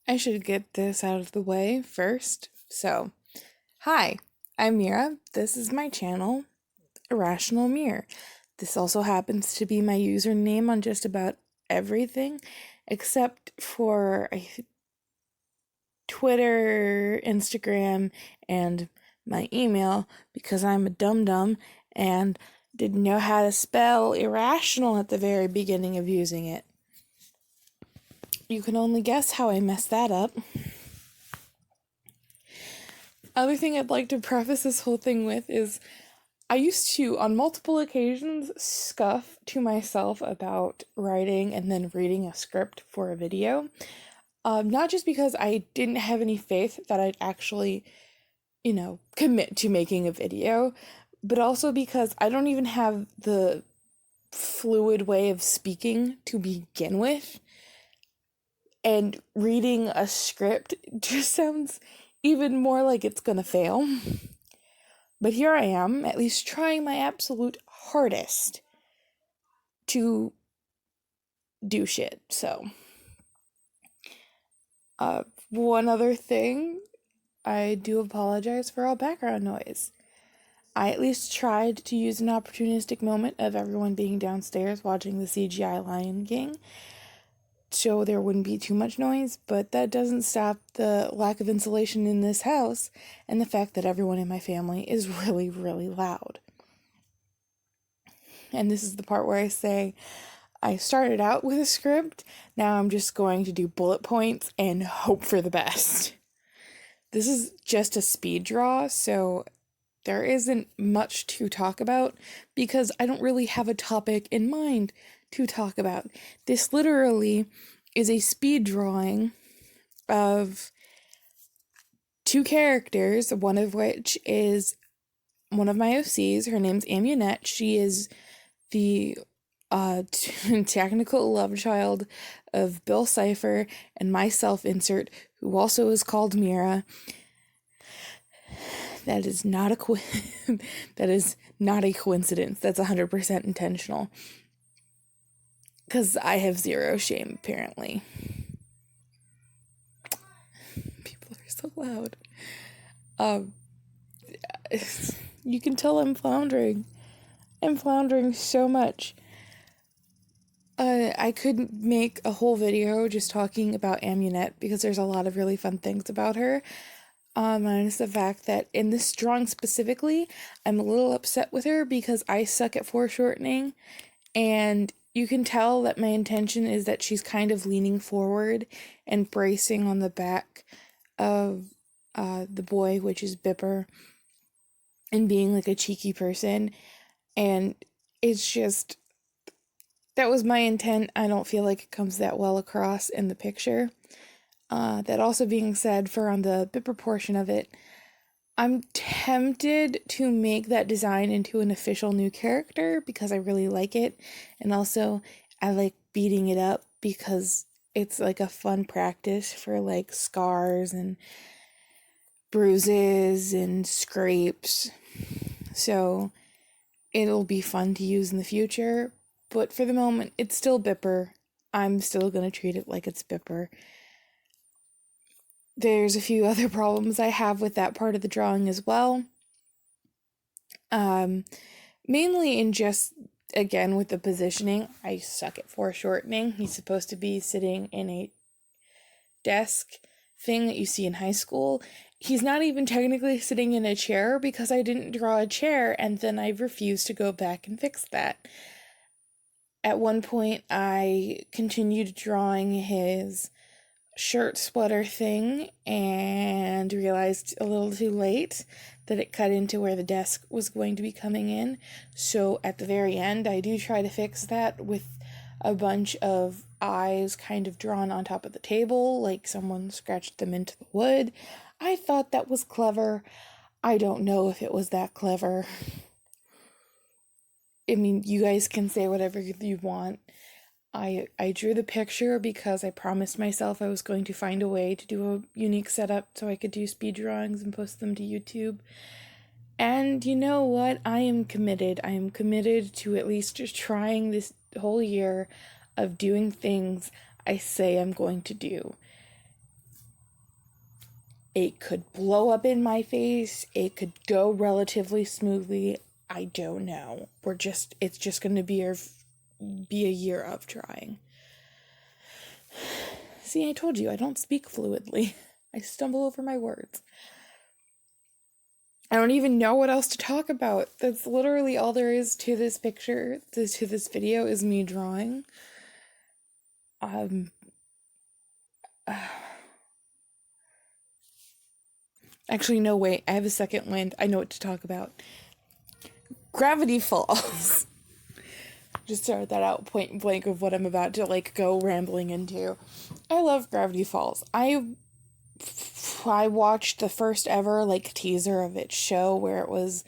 I should get this out of the way first. So, hi, I'm Mira. This is my channel, Irrational Mirror. This also happens to be my username on just about everything, except for Twitter, Instagram, and my email, because I'm a dum-dum and didn't know how to spell irrational at the very beginning of using it. You can only guess how I messed that up. Other thing I'd like to preface this whole thing with is I used to, on multiple occasions, scuff to myself about writing and then reading a script for a video. Not just because I didn't have any faith that I'd actually, commit to making a video, but also because I don't even have the fluid way of speaking to begin with. And reading a script just sounds even more like it's gonna fail. But here I am, at least trying my absolute hardest to do shit. So, one other thing, I do apologize for all background noise. I at least tried to use an opportunistic moment of everyone being downstairs watching the CGI Lion King so there wouldn't be too much noise, but that doesn't stop the lack of insulation in this house and the fact that everyone in my family is really, really loud. And this is the part where I say, I started out with a script, now I'm just going to do bullet points and hope for the best. This is just a speed draw, so there isn't much to talk about because I don't really have a topic in mind to talk about. This literally is a speed drawing of two characters, one of which is one of my OCs. Her name's Amunette. She is the technical love child of Bill Cipher and myself, insert, who also is called Mira. That is not a that is not a coincidence. That's 100% intentional. Because I have zero shame, apparently. People are so loud. You can tell I'm floundering. I'm floundering so much. I could make a whole video just talking about Amunette because there's a lot of really fun things about her. Minus the fact that in this drawing specifically, I'm a little upset with her because I suck at foreshortening, and you can tell that my intention is that she's kind of leaning forward and bracing on the back of the boy, which is Bipper, and being like a cheeky person. And it's just, that was my intent. I don't feel like it comes that well across in the picture. That also being said, for on the Bipper portion of it, I'm tempted to make that design into an official new character because I really like it. And also, I like beating it up because it's like a fun practice for like scars and bruises and scrapes. So it'll be fun to use in the future. But for the moment, it's still Bipper. I'm still going to treat it like it's Bipper. There's a few other problems I have with that part of the drawing as well. Mainly in just, again, with the positioning. I suck at foreshortening. He's supposed to be sitting in a desk thing that you see in high school. He's not even technically sitting in a chair because I didn't draw a chair, and then I refused to go back and fix that. At one point, I continued drawing his shirt sweater thing and realized a little too late that it cut into where the desk was going to be coming in. So at the very end, I do try to fix that with a bunch of eyes kind of drawn on top of the table, like someone scratched them into the wood. I thought that was clever. I don't know if it was that clever. I mean, you guys can say whatever you want. I drew the picture because I promised myself I was going to find a way to do a unique setup so I could do speed drawings and post them to YouTube. And you know what? I am committed. I am committed to at least just trying this whole year of doing things I say I'm going to do. It could blow up in my face. It could go relatively smoothly. I don't know. It's just going to be a year of trying. See, I told you, I don't speak fluidly. I stumble over my words. I don't even know what else to talk about. That's literally all there is to this picture, to this video, is me drawing. Actually, no, wait, I have a second wind. I know what to talk about. Gravity Falls. Just start that out point blank of what I'm about to, like, go rambling into. I love Gravity Falls. I watched the first ever, like, teaser of its show where it was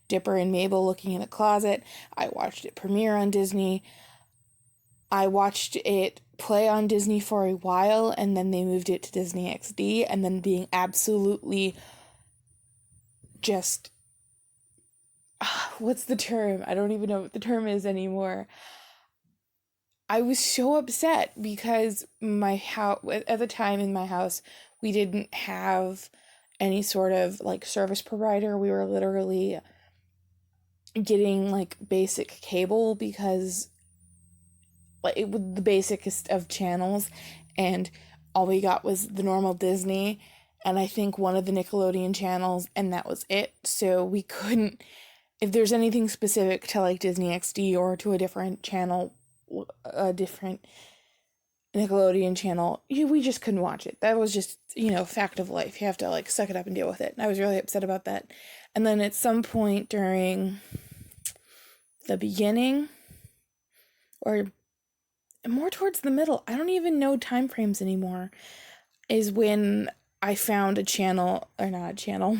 Dipper and Mabel looking in a closet. I watched it premiere on Disney. I watched it play on Disney for a while, and then they moved it to Disney XD, and then being absolutely just... what's the term? I don't even know what the term is anymore. I was so upset because my house, at the time in my house, we didn't have any sort of, like, service provider. We were literally getting, like, basic cable because, like, it was the basicest of channels, and all we got was the normal Disney, and I think one of the Nickelodeon channels, and that was it. So we couldn't, if there's anything specific to, like, Disney XD or to a different channel, a different Nickelodeon channel, we just couldn't watch it. That was just, fact of life. You have to, like, suck it up and deal with it. And I was really upset about that. And then at some point during the beginning, or more towards the middle, I don't even know time frames anymore, is when I found a channel, or not a channel,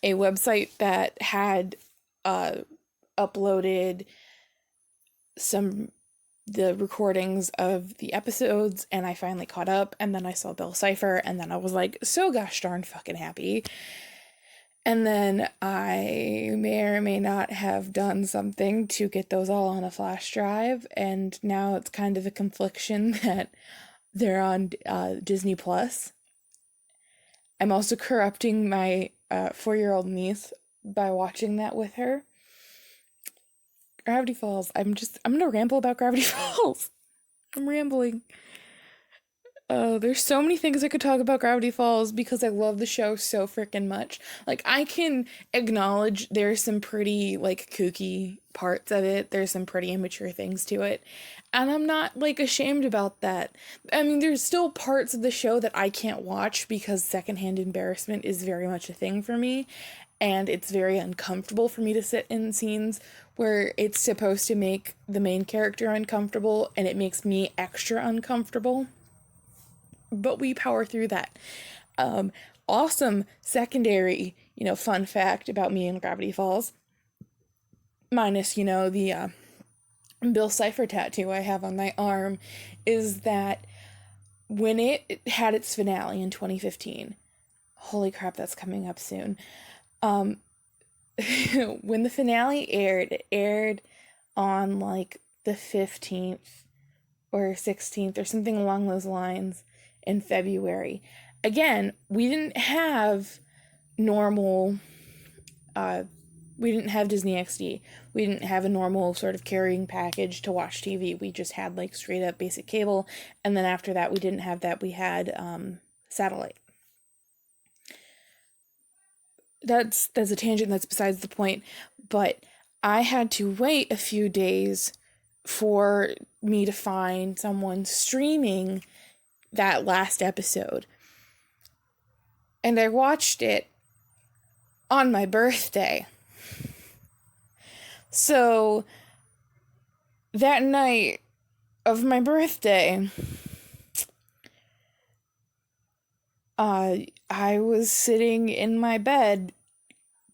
a website that had uploaded the recordings of the episodes, and I finally caught up, and then I saw Bill Cipher, and then I was like, so gosh darn fucking happy. And then I may or may not have done something to get those all on a flash drive, and now it's kind of a confliction that they're on Disney Plus. I'm also corrupting my 4-year-old niece by watching that with her. Gravity Falls. I'm gonna ramble about Gravity Falls. I'm rambling. There's so many things I could talk about Gravity Falls because I love the show so freaking much. Like, I can acknowledge there's some pretty, like, kooky parts of it. There's some pretty immature things to it. And I'm not, like, ashamed about that. I mean, there's still parts of the show that I can't watch because secondhand embarrassment is very much a thing for me. And it's very uncomfortable for me to sit in scenes where it's supposed to make the main character uncomfortable, and it makes me extra uncomfortable. But we power through that. Awesome secondary, fun fact about me and Gravity Falls, minus, the Bill Cipher tattoo I have on my arm, is that when it had its finale in 2015, holy crap, that's coming up soon. When the finale aired, it aired on, like, the 15th or 16th or something along those lines in February. Again, we didn't have normal, we didn't have Disney XD. We didn't have a normal sort of carrying package to watch TV. We just had, like, straight up basic cable. And then after that, we didn't have that. We had satellite. That's a tangent. That's besides the point. But I had to wait a few days for me to find someone streaming that last episode. And I watched it on my birthday. So that night of my birthday, I was sitting in my bed,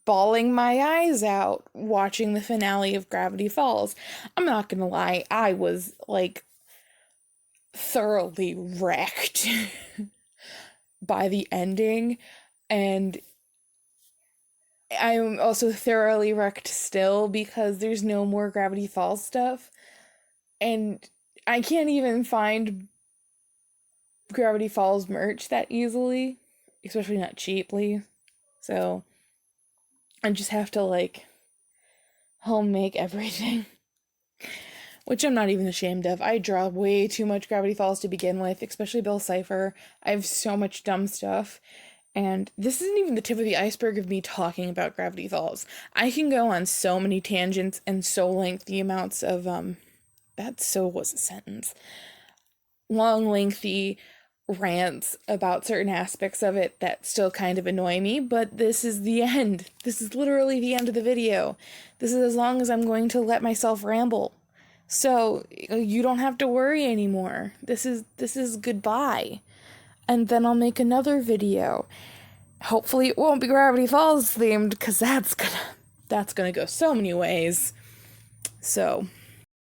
bawling my eyes out, watching the finale of Gravity Falls. I'm not gonna lie, I was, like, thoroughly wrecked by the ending, and I'm also thoroughly wrecked still because there's no more Gravity Falls stuff, and I can't even find Gravity Falls merch that easily. especially not cheaply. So I just have to like home make everything, which I'm not even ashamed of. I draw way too much Gravity Falls to begin with, especially Bill Cipher. I have so much dumb stuff. And this isn't even the tip of the iceberg of me talking about Gravity Falls. I can go on so many tangents and so lengthy amounts of, that so was a sentence. Long, lengthy rants about certain aspects of it that still kind of annoy me, but this is the end. This is literally the end of the video. This is as long as I'm going to let myself ramble. So you don't have to worry anymore. This is goodbye. And then I'll make another video. Hopefully it won't be Gravity Falls themed, because that's gonna go so many ways. So